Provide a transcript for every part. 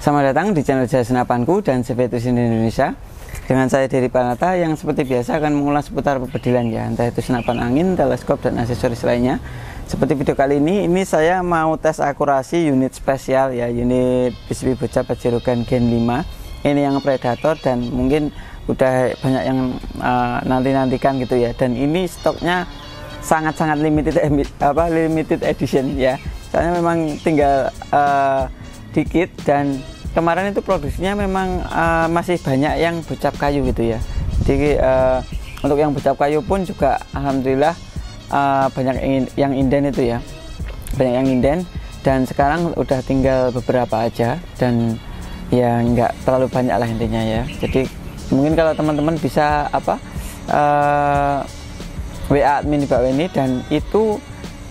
Selamat datang di channel Jaya Senapanku dan CV Tusin Indonesia. Dengan saya Dery Panata yang seperti biasa akan mengulas seputar pebedilan ya, entah itu senapan angin, teleskop dan aksesoris lainnya. Seperti video kali ini saya mau tes akurasi unit spesial ya, unit PCB bocah Pajero-Gun Gen 5. Ini yang Predator dan mungkin udah banyak yang nanti-nantikan gitu ya. Dan ini stoknya sangat-sangat limited edition ya. Soalnya memang tinggal dikit dan kemarin itu produksinya memang masih banyak yang bocap kayu gitu ya. Jadi untuk yang bocap kayu pun juga alhamdulillah banyak yang inden itu ya, banyak yang inden, dan sekarang udah tinggal beberapa aja dan ya nggak terlalu banyak lah intinya ya. Jadi mungkin kalau teman-teman bisa WA admin di bawah ini dan itu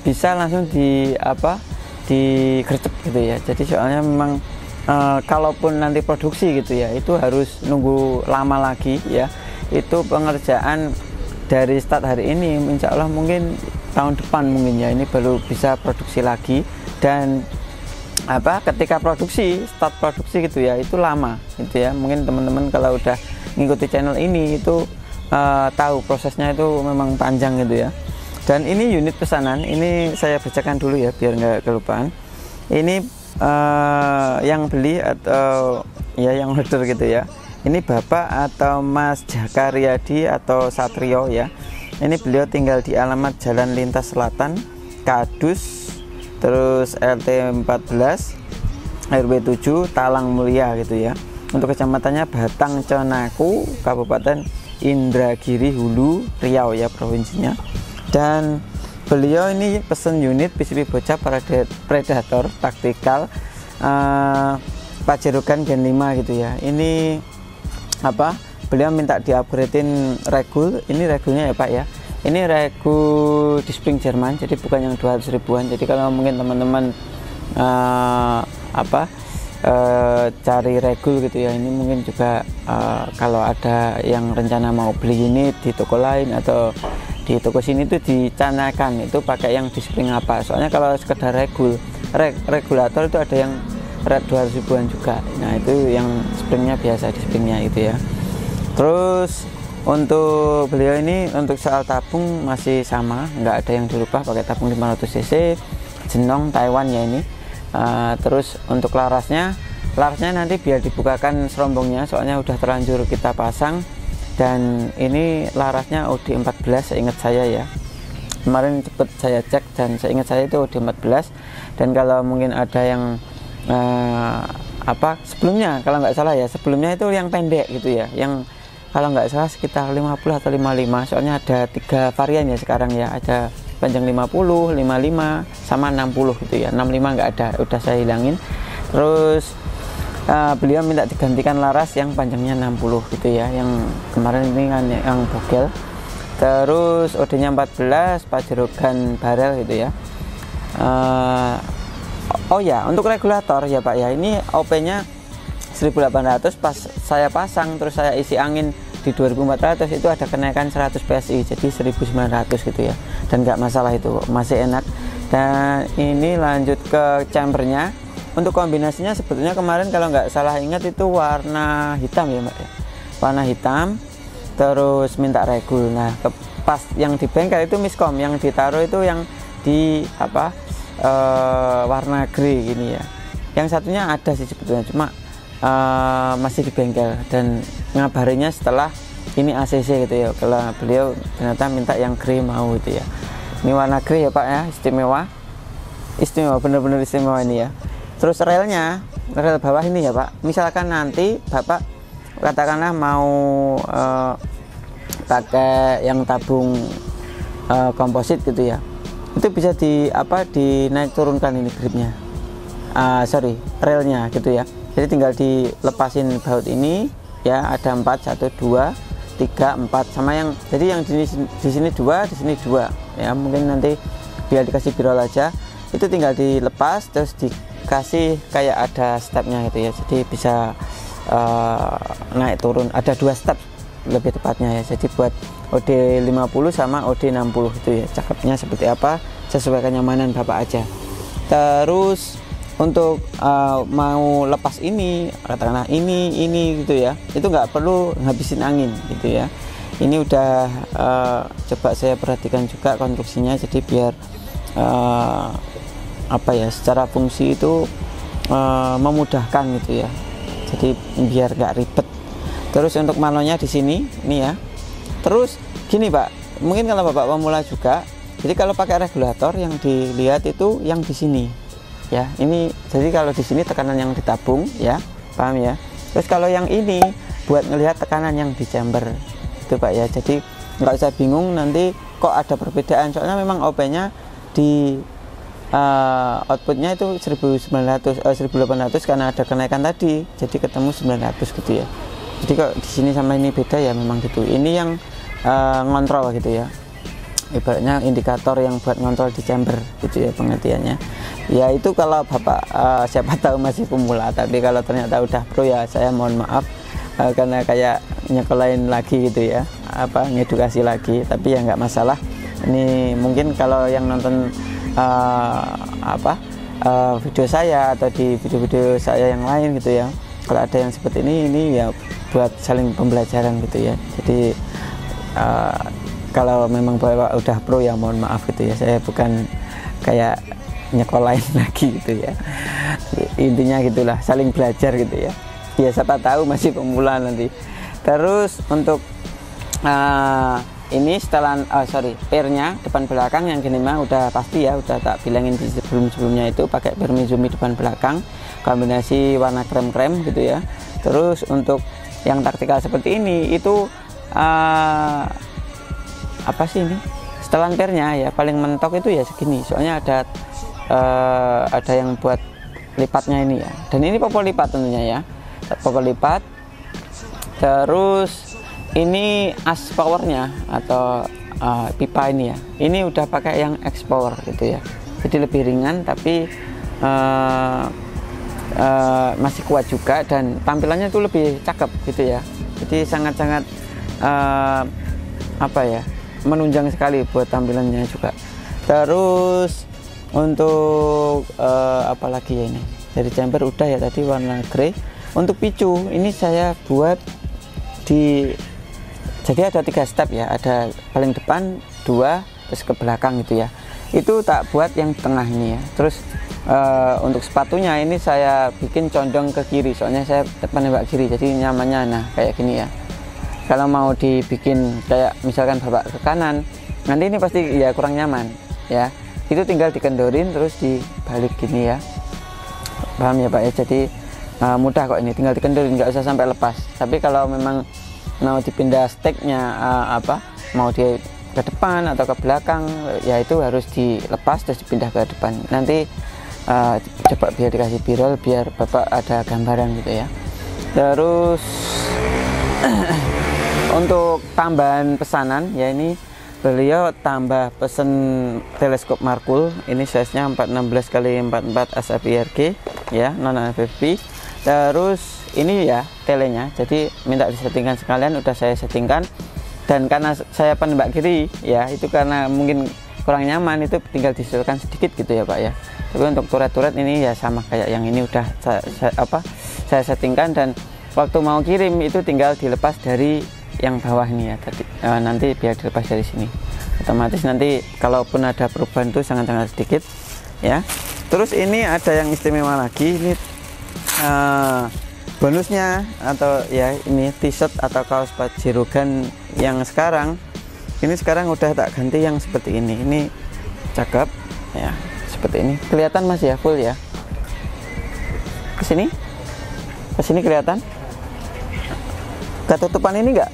bisa langsung digercep gitu ya. Jadi soalnya memang kalaupun nanti produksi gitu ya, itu harus nunggu lama lagi ya. Itu pengerjaan dari start hari ini, insya Allah mungkin tahun depan mungkin ya, ini baru bisa produksi lagi. Dan ketika start produksi gitu ya, itu lama gitu ya. Mungkin teman-teman kalau udah ngikuti channel ini itu tahu prosesnya itu memang panjang gitu ya. Dan ini unit pesanan, ini saya bacakan dulu ya biar nggak kelupaan. Ini yang beli atau ya yang order gitu ya, ini Bapak atau Mas Jaka Riyadi atau Satrio ya. Ini beliau tinggal di alamat Jalan Lintas Selatan, Kadus, terus LT 14 RW 7 Talang Mulia gitu ya. Untuk kecamatannya Batang Cenaku, Kabupaten Indragiri Hulu, Riau ya provinsinya. Dan beliau ini pesen unit PCB bocah Predator taktikal Pajero-Gun Gen 5 gitu ya. Ini beliau minta di-upgradein regul. Ini regulnya ya Pak ya, ini regul di spring Jerman, jadi bukan yang 200 ribuan. Jadi kalau mungkin teman-teman cari regul gitu ya, ini mungkin juga kalau ada yang rencana mau beli unit di toko lain atau di toko sini tuh dicanakan itu pakai yang di spring apa. Soalnya kalau sekedar regulator itu ada yang 200 ribuan juga. Nah itu yang springnya biasa di springnya itu ya. Terus untuk beliau ini untuk soal tabung masih sama, nggak ada yang dirubah, pakai tabung 500 cc Jenong Taiwan ya ini. Terus untuk larasnya nanti biar dibukakan serombongnya, soalnya udah terlanjur kita pasang. Dan ini larasnya OD14 seingat saya ya, kemarin cepet saya cek dan seingat saya itu OD14. Dan kalau mungkin ada yang sebelumnya, kalau nggak salah ya, sebelumnya itu yang pendek gitu ya, yang kalau nggak salah sekitar 50 atau 55. Soalnya ada 3 varian ya sekarang ya, ada panjang 50, 55 sama 60 gitu ya. 65 nggak ada, udah saya hilangin. Terus beliau minta digantikan laras yang panjangnya 60 gitu ya, yang kemarin ini kan yang bogel. Terus OD-nya 14 Pajero-Gun barel gitu ya. Oh ya, untuk regulator ya Pak ya, ini OP-nya 1800. Pas saya pasang terus saya isi angin di 2400 itu ada kenaikan 100 PSI jadi 1900 gitu ya, dan nggak masalah, itu masih enak. Dan ini lanjut ke chambernya. Untuk kombinasinya sebetulnya kemarin kalau nggak salah ingat itu warna hitam ya Mbak ya, warna hitam. Terus minta regul. Nah pas yang di bengkel itu miskom, yang ditaruh itu yang di warna grey gini ya. Yang satunya ada sih sebetulnya, cuma masih di bengkel, dan ngabarinya setelah ini ACC gitu ya. Kalau beliau ternyata minta yang grey mau gitu ya. Ini warna grey ya Pak ya, istimewa, bener-bener istimewa ini ya. Terus rel bawah ini ya Pak, misalkan nanti Bapak katakanlah mau pakai yang tabung komposit gitu ya, itu bisa dinaik turunkan ini gripnya, relnya gitu ya. Jadi tinggal dilepasin baut ini ya, ada 4, 1, 2, 3, 4 sama yang, jadi yang di sini 2, di sini 2 ya. Mungkin nanti biar dikasih birol aja, itu tinggal dilepas terus dikasih kayak ada stepnya gitu ya. Jadi bisa naik turun, ada 2 step lebih tepatnya ya. Jadi buat OD 50 sama OD 60 itu ya, cakepnya seperti apa sesuai kenyamanan Bapak aja. Terus untuk mau lepas ini, katakanlah ini gitu ya, itu nggak perlu ngabisin angin gitu ya. Ini udah coba saya perhatikan juga konstruksinya, jadi biar apa ya, secara fungsi itu memudahkan gitu ya, jadi biar nggak ribet. Terus untuk manonya di sini ini ya. Terus gini Pak, mungkin kalau Bapak pemula juga, jadi kalau pakai regulator yang dilihat itu yang di sini ya. Ini jadi kalau di sini tekanan yang ditabung ya, paham ya. Terus kalau yang ini buat ngelihat tekanan yang di chamber itu Pak ya. Jadi nggak usah bingung nanti kok ada perbedaan, soalnya memang OP-nya di outputnya itu 1800 karena ada kenaikan tadi, jadi ketemu 900 gitu ya. Jadi kok di sini sama ini beda ya, memang gitu. Ini yang ngontrol gitu ya, ibaratnya indikator yang buat ngontrol di chamber gitu ya pengertiannya. Ya itu kalau Bapak siapa tahu masih pemula, tapi kalau ternyata udah pro ya saya mohon maaf karena kayak nyekolahin lagi gitu ya, apa ngedukasi lagi, tapi ya nggak masalah. Ini mungkin kalau yang nonton video saya atau di video-video saya yang lain gitu ya, kalau ada yang seperti ini ya buat saling pembelajaran gitu ya. Jadi kalau memang Bapak udah pro ya mohon maaf gitu ya, saya bukan kayak nyekolahin lagi gitu ya. Intinya gitulah, saling belajar gitu ya. Ya siapa tahu masih pemula nanti. Terus untuk ini setelan pernya depan belakang yang gini mah udah pasti ya, udah tak bilangin di sebelumnya itu pakai per Mizumi depan belakang kombinasi warna krem-krem gitu ya. Terus untuk yang taktikal seperti ini itu apa sih ini, setelan pernya ya paling mentok itu ya segini, soalnya ada yang buat lipatnya ini ya, dan ini popol lipat tentunya ya, popol lipat. Terus ini as powernya atau pipa ini ya, ini udah pakai yang X power gitu ya, jadi lebih ringan tapi masih kuat juga, dan tampilannya itu lebih cakep gitu ya. Jadi sangat-sangat apa ya, menunjang sekali buat tampilannya juga. Terus untuk apa lagi ya, ini dari chamber udah ya tadi warna grey. Untuk picu ini saya buat jadi ada 3 step ya, ada paling depan 2 terus ke belakang gitu ya, itu tak buat yang tengah ini ya. Terus untuk sepatunya ini saya bikin condong ke kiri, soalnya saya depan nembak kiri, jadi nyamannya nah kayak gini ya. Kalau mau dibikin kayak misalkan Bapak ke kanan, nanti ini pasti ya kurang nyaman ya, itu tinggal dikendorin terus dibalik gini ya, paham ya Pak ya. Jadi mudah kok ini, tinggal dikendorin, nggak usah sampai lepas. Tapi kalau memang mau dipindah steknya mau di ke depan atau ke belakang ya, itu harus dilepas terus dipindah ke depan. Nanti coba biar dikasih birol biar Bapak ada gambaran gitu ya. Terus untuk tambahan pesanan ya, ini beliau tambah pesen teleskop Markul, ini size nya 416 x 44 ASAP-IRG ya, non FFP. Terus ini ya telenya, jadi minta disettingkan sekalian, udah saya settingkan. Dan karena saya penembak kiri ya, itu karena mungkin kurang nyaman, itu tinggal disesuaikan sedikit gitu ya Pak ya. Tapi untuk turret-turret ini ya sama kayak yang ini, udah saya settingkan, dan waktu mau kirim itu tinggal dilepas dari yang bawah ini ya tadi, nanti biar dilepas dari sini, otomatis nanti kalaupun ada perubahan itu sangat-sangat sedikit ya. Terus ini ada yang istimewa lagi, ini bonusnya atau ya ini t-shirt atau kaos Pajero Gun yang sekarang udah tak ganti yang seperti ini cakep ya, seperti ini. Kelihatan masih ya full ya, kesini kelihatan ketutupan ini enggak?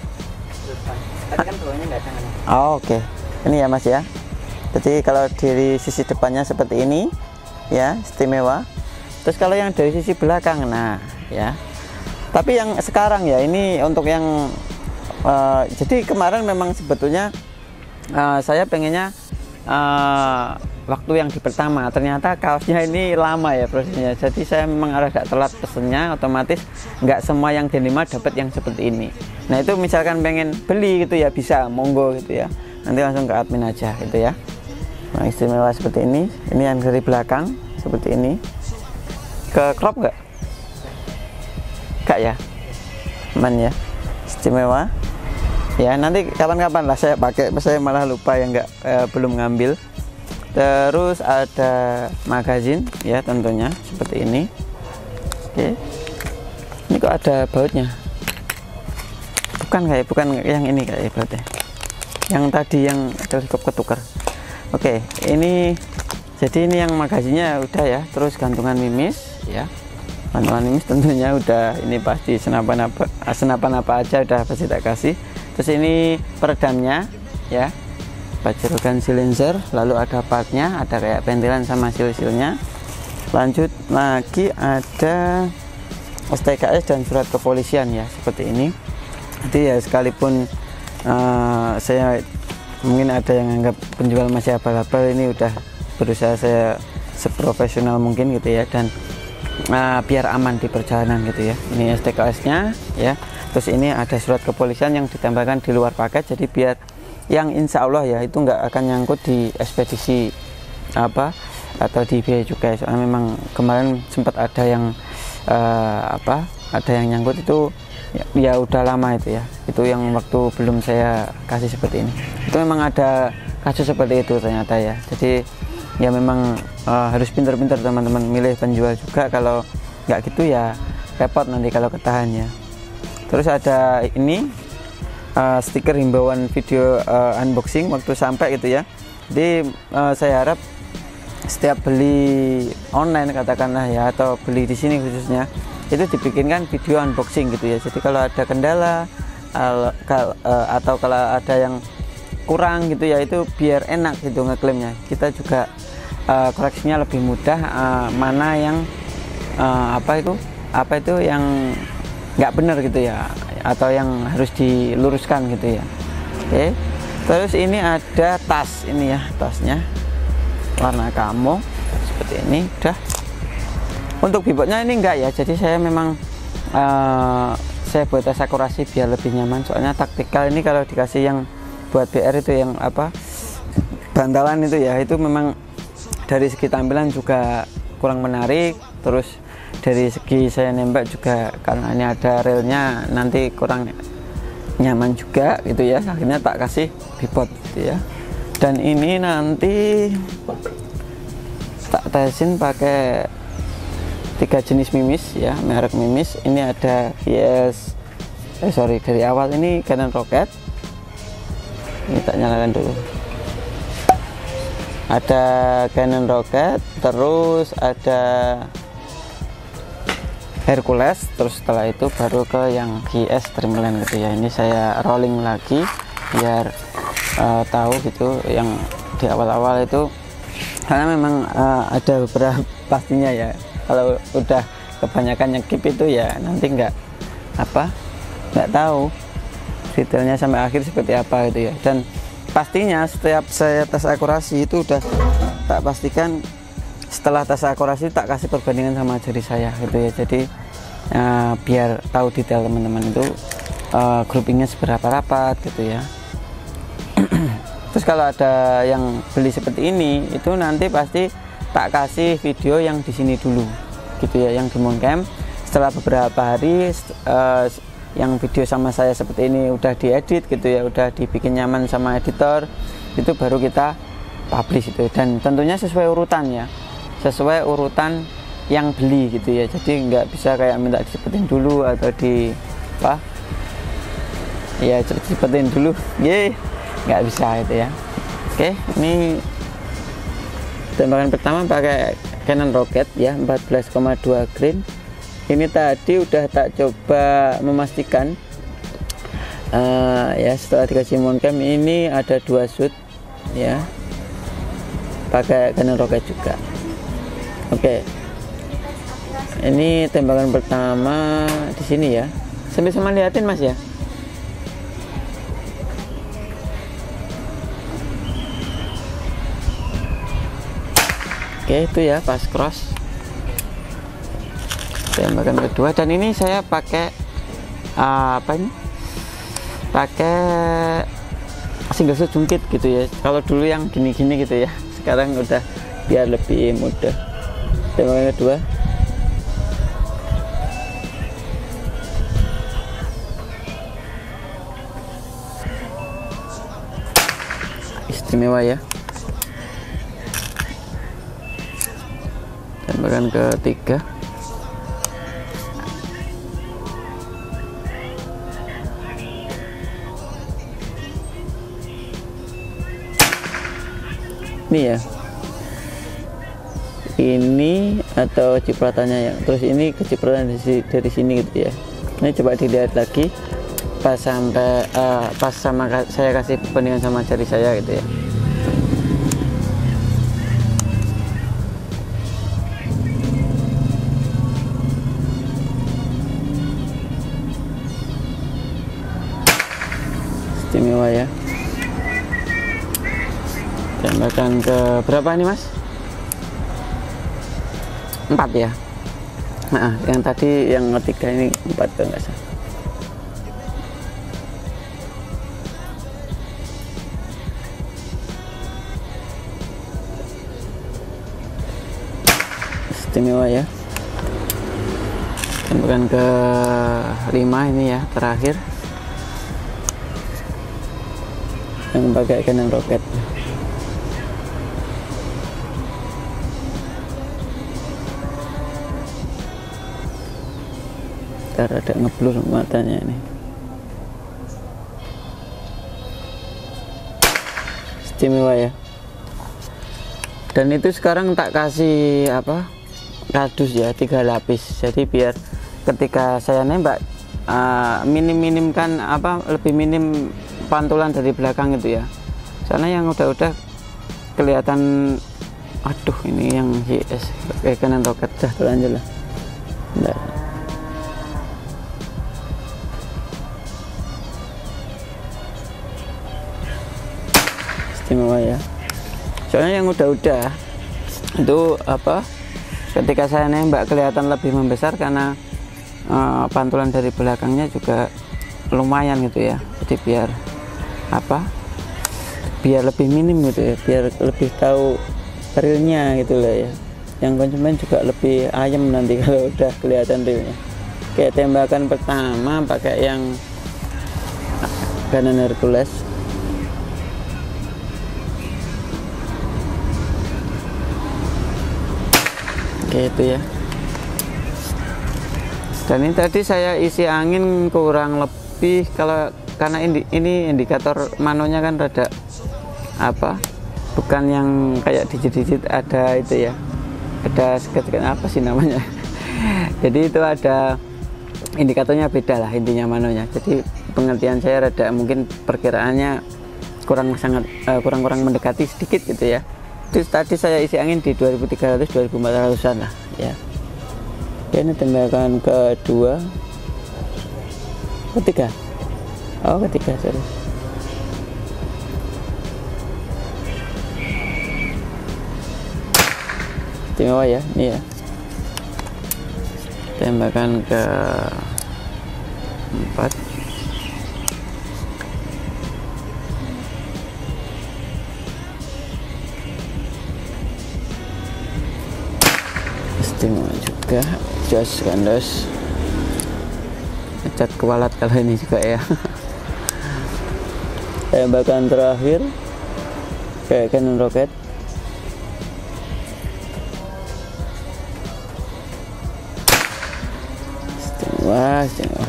Tadi kan bawahnya enggak ada. Oh, oke. Ini ya Mas ya. Jadi kalau dari sisi depannya seperti ini ya, istimewa. Terus kalau yang dari sisi belakang, nah ya. Tapi yang sekarang ya, ini untuk yang jadi kemarin memang sebetulnya saya pengennya waktu yang di pertama, ternyata kaosnya ini lama ya prosesnya, jadi saya memang agak telat pesennya, otomatis nggak semua yang D5 dapat yang seperti ini. Nah itu misalkan pengen beli gitu ya, bisa monggo gitu ya, nanti langsung ke admin aja gitu ya. Nah istimewa seperti ini yang dari belakang seperti ini ke crop nggak? Nggak ya, aman ya, istimewa ya. Nanti kapan-kapan lah saya pakai, saya malah lupa ya, nggak belum ngambil. Terus ada magazin ya, tentunya seperti ini. Oke, ini kok ada bautnya? Bukan yang ini kayak bautnya, yang tadi yang teleskop ketukar. Oke, ini jadi ini yang magazinnya udah ya. Terus gantungan mimis ya, gantungan mimis tentunya udah, ini pasti senapan apa aja udah pasti tak kasih. Terus ini peredamnya ya, bajerokan silencer, lalu ada partnya, ada kayak ventilan sama sil-silnya. Lanjut lagi ada STKS dan surat kepolisian ya, seperti ini. Jadi ya sekalipun saya mungkin ada yang anggap penjual masih abal-abal, ini udah berusaha saya seprofesional mungkin gitu ya, dan biar aman di perjalanan gitu ya. Ini STKS-nya ya. Terus ini ada surat kepolisian yang ditambahkan di luar paket, jadi biar yang insya Allah ya itu nggak akan nyangkut di ekspedisi apa atau di biaya cukai. Soalnya memang kemarin sempat ada yang ada yang nyangkut itu ya udah lama itu ya, itu yang waktu belum saya kasih seperti ini. Itu memang ada kasus seperti itu ternyata ya. Jadi ya memang harus pintar-pintar teman-teman milih penjual juga, kalau nggak gitu ya repot nanti kalau ketahan ya. Terus ada ini stiker himbauan video unboxing waktu sampai gitu ya. Jadi saya harap setiap beli online katakanlah ya, atau beli di sini khususnya, itu dibikinkan video unboxing gitu ya. Jadi kalau ada kendala atau kalau ada yang kurang gitu ya, itu biar enak gitu ngeklaimnya. Kita juga koreksinya lebih mudah, mana yang apa itu yang nggak benar gitu ya, atau yang harus diluruskan gitu ya. Oke, terus ini ada tas, ini ya tasnya warna camo seperti ini. Udah, untuk bibotnya ini enggak ya, jadi saya memang saya buat tes akurasi biar lebih nyaman. Soalnya taktikal ini kalau dikasih yang buat BR itu yang bantalan itu ya, itu memang dari segi tampilan juga kurang menarik. Terus dari segi saya nembak juga, karena ini ada relnya, nanti kurang nyaman juga gitu ya. Akhirnya tak kasih bibot gitu ya. Dan ini nanti tak tesin pakai 3 jenis mimis ya, merek mimis. Ini ada VS dari awal ini Canon Rocket. Ini tak nyalakan dulu. Ada Canon Rocket, terus ada Hercules, terus setelah itu baru ke yang GS Streamline gitu ya. Ini saya rolling lagi biar tahu gitu yang di awal-awal itu, karena memang ada beberapa pastinya ya, kalau udah kebanyakan nyekip itu ya nanti nggak tahu detailnya sampai akhir seperti apa gitu ya. Dan pastinya setiap saya tes akurasi itu udah tak pastikan, setelah tes akurasi tak kasih perbandingan sama jari saya gitu ya. Jadi biar tahu detail teman-teman itu groupingnya seberapa rapat gitu ya. Terus kalau ada yang beli seperti ini, itu nanti pasti tak kasih video yang di sini dulu gitu ya, yang di Moncam. Setelah beberapa hari yang video sama saya seperti ini udah diedit gitu ya, udah dibikin nyaman sama editor, itu baru kita publish itu. Dan tentunya sesuai urutan ya, sesuai urutan yang beli gitu ya. Jadi nggak bisa kayak minta disebutin dulu atau disebutin dulu, nggak bisa gitu ya. Oke, ini tembakan pertama pakai Canon Rocket ya, 14,2 grain. Ini tadi udah tak coba memastikan ya, setelah dikasih Moncam ini ada 2 shoot ya, pakai Canon Rocket juga. Oke, ini tembakan pertama di sini ya, sambil sama liatin Mas ya. Oke, itu ya pas cross tembakan kedua. Dan ini saya pakai pakai single shot jungkit gitu ya. Kalau dulu yang gini-gini gitu ya, sekarang udah biar lebih mudah. Tembakan kedua istimewa ya. Tembakan ketiga. Ini ya, ini atau cipratannya ya, terus ini kecipratan dari sini gitu ya. Ini coba dilihat lagi pas sampai pas saya kasih perbandingan sama jari saya gitu ya. Istimewa ya. Tembakan ke berapa nih mas? 4 ya. Nah, yang tadi yang ketiga ini 4 kalau nggak salah. Istimewa ya. Tembakan ke 5 ini ya, terakhir yang pakai Canon Rocket. Ada ngeblur matanya ini. Istimewa ya. Dan itu sekarang tak kasih apa, kardus ya, 3 lapis. Jadi biar ketika saya nembak minim-minimkan apa, lebih minim pantulan dari belakang itu ya. Soalnya yang udah kelihatan, aduh ini yang GS kayak Canon Rocket. Dah terlanjur lah. Bentar. Istimewa ya. Soalnya yang udah itu apa, ketika saya nembak kelihatan lebih membesar karena pantulan dari belakangnya juga lumayan gitu ya. Jadi biar apa, biar lebih minim gitu ya, biar lebih tahu realnya gitu lah ya. Yang konsumen juga lebih ayam nanti kalau udah kelihatan realnya. Kayak tembakan pertama pakai yang Canon Hercules. Gitu ya. Dan ini tadi saya isi angin kurang lebih, kalau karena ini indikator manonya kan rada apa, bukan yang kayak digit-digit, ada itu ya, ada sekat-sekat apa sih namanya. Jadi itu ada indikatornya beda lah intinya manonya. Jadi pengertian saya rada mungkin perkiraannya kurang mendekati sedikit gitu ya. Terus tadi saya isi angin di 2300 2400-an lah ya. Ini tembakan kedua, ketiga. Oh, ketiga, sorry. Istimewa ya, ini ya. Tembakan ke 4. Istimewa juga, jos kandos, ngecat kualat kalau ini juga ya. Tembakan terakhir kayak Canon Rocket. Istimewa.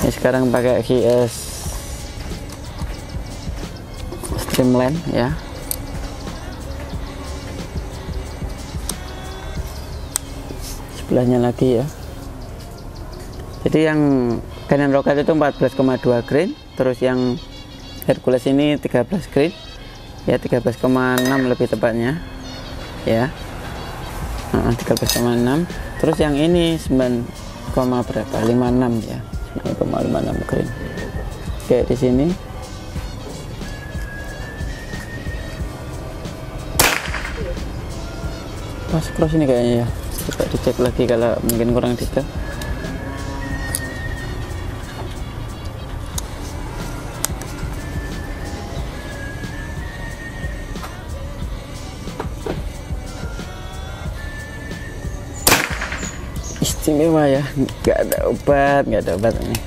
Ini sekarang pakai GS Streamline ya. Sebelahnya lagi ya. Jadi yang Canon Rocket itu 14,2 grain, terus yang Hercules ini 13 grain ya, 13,6 lebih tepatnya ya, 13,6. terus yang ini 9, berapa, 56 ya, 9,56 grain kayak di sini. Pas cross ini kayaknya ya, coba dicek lagi kalau mungkin kurang detail. Istimewa ya, nggak ada obat ini.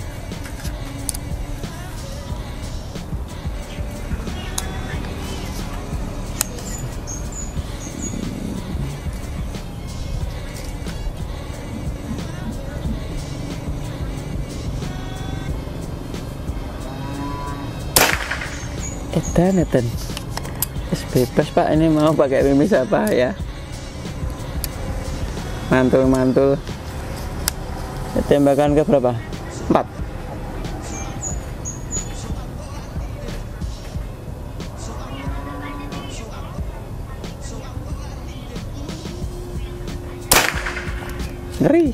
edan bebas Pak, ini mau pakai rimis apa ya, mantul tembakan ke berapa, 4. Ngeri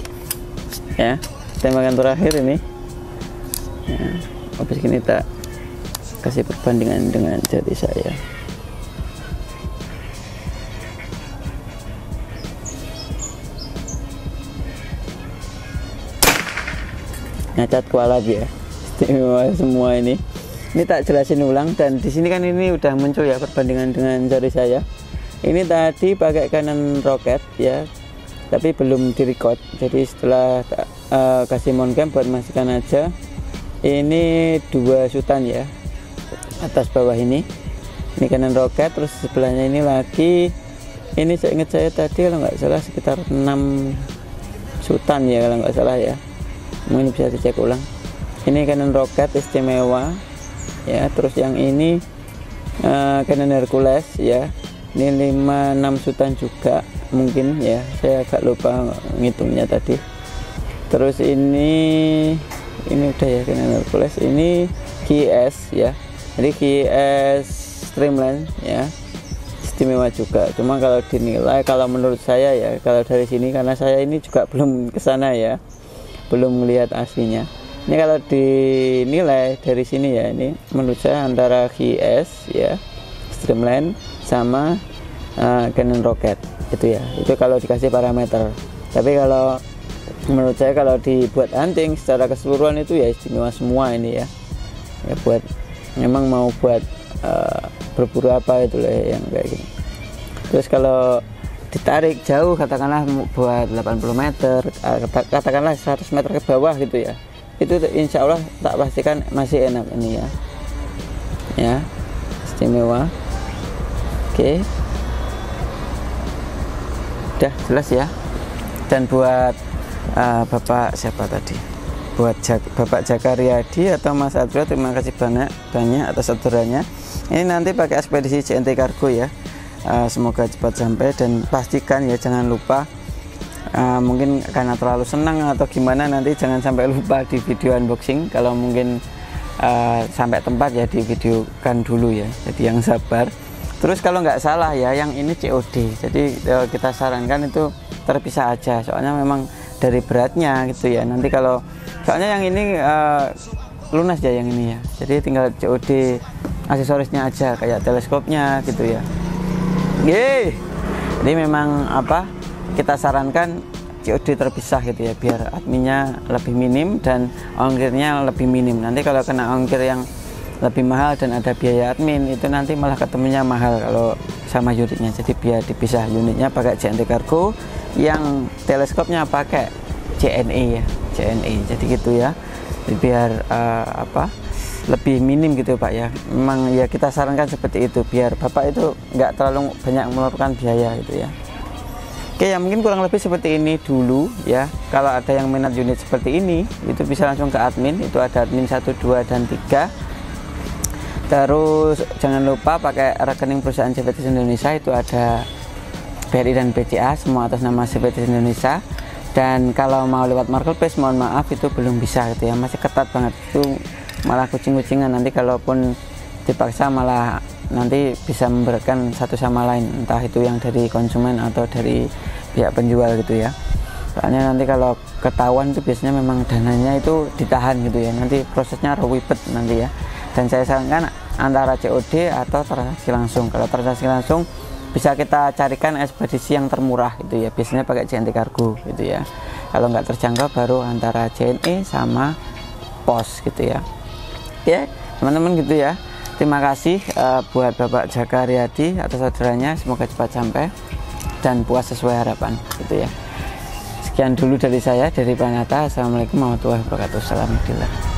ya, tembakan terakhir ini ya. Habis ini tak kasih perbandingan dengan jari saya. Nyacat kualap ya, istimewa semua ini. Ini tak jelasin ulang, dan di sini kan ini udah muncul ya perbandingan dengan jari saya. Ini tadi pakai Canon Rocket ya, tapi belum direcord. Jadi setelah kasih mountcam buat memastikan aja, ini 2 sultan ya, atas bawah ini Canon Rocket. Terus sebelahnya ini lagi, ini saya ingat saya tadi kalau nggak salah sekitar 6 sultan ya kalau nggak salah ya, mungkin bisa dicek ulang. Ini Canon Rocket istimewa ya. Terus yang ini Canon Hercules ya, ini 5-6 sultan juga mungkin ya, saya agak lupa ngitungnya tadi. Terus ini udah ya Canon Hercules. Ini GS ya, jadi GS Streamline ya, istimewa juga. Cuma kalau dinilai, kalau menurut saya ya, kalau dari sini, karena saya ini juga belum kesana ya, belum melihat aslinya. Ini kalau dinilai dari sini ya, ini menurut saya antara GS ya Streamline sama Canon Rocket itu ya, itu kalau dikasih parameter. Tapi kalau menurut saya kalau dibuat hunting secara keseluruhan itu ya istimewa semua ini ya, buat memang mau buat berburu apa itu lah yang kayak gini. Terus kalau ditarik jauh, katakanlah buat 80 meter, katakanlah 100 meter ke bawah gitu ya, itu insya Allah tak pastikan masih enak ini ya, istimewa. Oke, udah jelas ya. Dan buat Bapak siapa tadi, buat Bapak Jaka Riyadi atau Mas Adro, terima kasih banyak atas orderannya. Ini nanti pakai ekspedisi JNT Cargo ya. Semoga cepat sampai, dan pastikan ya jangan lupa, mungkin karena terlalu senang atau gimana, nanti jangan sampai lupa di video unboxing. Kalau mungkin sampai tempat ya di videokan dulu ya, jadi yang sabar. Terus kalau nggak salah ya, yang ini COD, jadi kita sarankan itu terpisah aja, soalnya memang dari beratnya gitu ya. Nanti kalau soalnya yang ini lunas ya yang ini ya, jadi tinggal COD aksesorisnya aja kayak teleskopnya gitu ya. Jadi memang kita sarankan COD terpisah gitu ya, biar adminnya lebih minim dan ongkirnya lebih minim. Nanti kalau kena ongkir yang lebih mahal dan ada biaya admin, itu nanti malah ketemunya mahal kalau sama unitnya. Jadi biar dipisah, unitnya pakai JNT Cargo, yang teleskopnya pakai JNE ya, JNE. Jadi gitu ya, jadi biar lebih minim gitu Pak ya. Memang ya kita sarankan seperti itu, biar Bapak itu nggak terlalu banyak mengeluarkan biaya gitu ya. Oke ya, mungkin kurang lebih seperti ini dulu ya. Kalau ada yang minat unit seperti ini, itu bisa langsung ke admin, itu ada admin 1, 2, dan 3. Terus jangan lupa pakai rekening perusahaan CVTS Indonesia, itu ada BRI dan BCA semua atas nama CVTS Indonesia. Dan kalau mau lewat marketplace, mohon maaf itu belum bisa gitu ya, masih ketat banget, itu malah kucing-kucingan. Nanti kalaupun dipaksa malah nanti bisa memberatkan satu sama lain, entah itu yang dari konsumen atau dari pihak penjual gitu ya. Soalnya nanti kalau ketahuan itu biasanya memang dananya itu ditahan gitu ya, nanti prosesnya ribet nanti ya. Dan saya sarankan antara COD atau transaksi langsung. Kalau transaksi langsung bisa kita carikan ekspedisi yang termurah gitu ya, biasanya pakai JNT Cargo gitu ya. Kalau nggak terjangkau baru antara JNE sama pos gitu ya. Oke teman-teman gitu ya. Terima kasih buat Bapak Jaka Riyadi atas orderannya, semoga cepat sampai dan puas sesuai harapan gitu ya. Sekian dulu dari saya, dari Pranata. Assalamualaikum warahmatullahi wabarakatuh. Salam dealer.